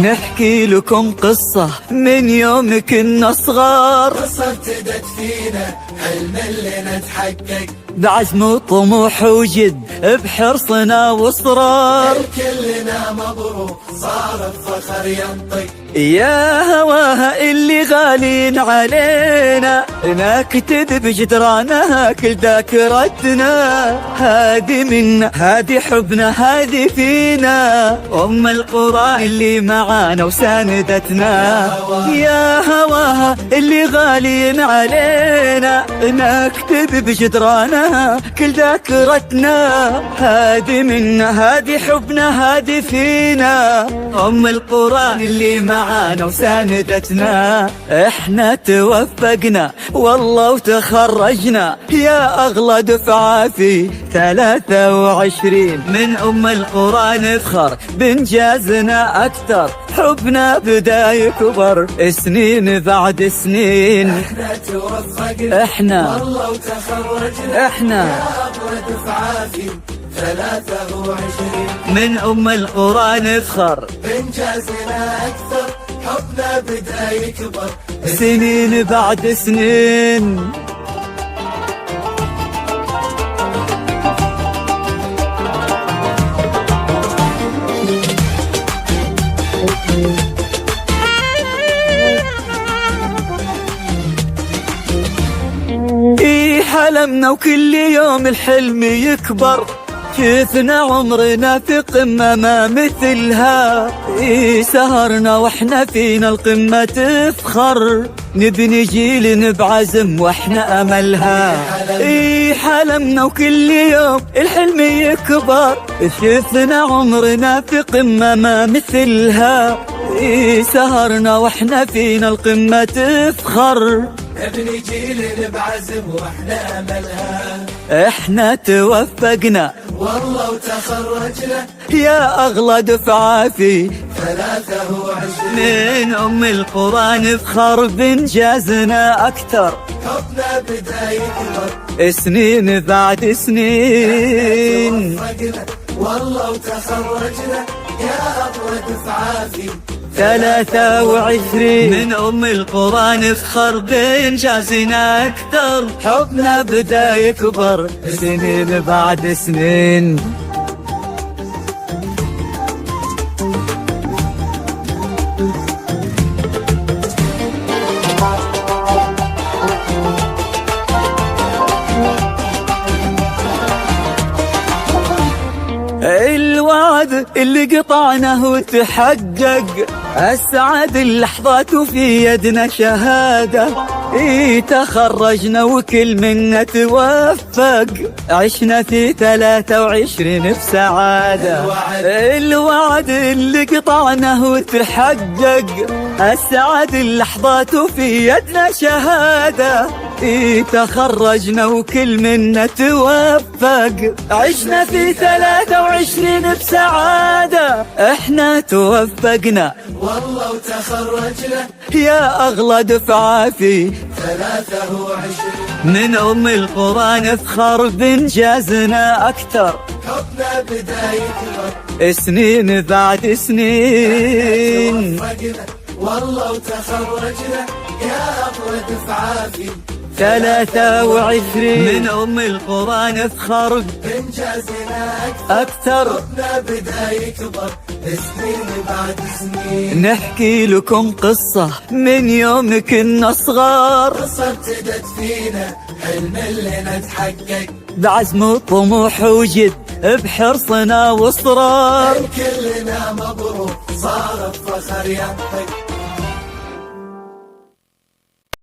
نحكي لكم قصة من يوم كنا صغار، قصة ابتدت فينا حلم اللي نتحقق بعزم وطموح وجد بحرصنا واصرار. كلنا مبروك صار الفخر ينطق، يا هواها اللي غالين علينا نكتب بجدرانها كل ذاكرتنا. هادي منا هادي حبنا هادي فينا، أم القرى اللي معانا وساندتنا. يا هواها اللي غالين علينا نكتب بجدرانها كل ذاكرتنا. هادي منا هادي حبنا هادي فينا، أم القرى اللي معانا وساندتنا. احنا توفقنا والله وتخرجنا يا اغلى دفعة في 23. من ام القرى نفخر بانجازنا اكثر، حبنا بدا يكبر سنين بعد سنين. احنا توفقنا احنا والله وتخرجنا احنا يا اغلى دفعة في 23. من ام القرى نفخر بانجازنا اكثر، حبنا بدا يكبر سنين بعد سنين. حلمنا وكل يوم الحلم يكبر، شفنا عمرنا في قمة ما مثلها. سهرنا واحنا فينا القمة تفخر، نبني جيل بعزم واحنا املها. حلمنا وكل يوم الحلم يكبر، شفنا عمرنا في قمة ما مثلها. سهرنا واحنا فينا القمة تفخر، نبني جيل بعزم واحنا املها. احنا توفقنا والله وتخرجنا يا اغلى دفعة في 23. من ام القرى نفخر بانجازنا اكثر، حبنا بدا يكبر سنين بعد سنين. توفقنا والله وتخرجنا يا اغلى دفعة في 23. من ام القرى نفخر بانجازنا اكثر، حبنا بدا يكبر سنين بعد سنين. الوعد اللي قطعناه وتحقق، أسعد اللحظات وفي يدنا شهادة. تخرجنا وكل منا توفق، عشنا في 23 بسعادة. الوعد اللي قطعناه وتحقق، أسعد اللحظات وفي يدنا شهادة. تخرجنا وكل منا توفق، عشنا في 23 بسعادة. احنا توفقنا والله وتخرجنا يا اغلى دفعة في 23. من ام القرى نفخر بانجازنا اكثر، حبنا بدا يكبر سنين بعد سنين. توفقنا والله وتخرجنا يا اغلى دفعة في 23. من ام القرى نفخر بانجازنا اكثر، حبنا بدا يكبر سنين بعد سنين. نحكي لكم قصة من يوم كنا صغار، قصة ابتدت فينا حلم اللي نتحقق بعزم وطموح وجد بحرصنا واصرار. كلنا مبروك صار الفخر ينطق،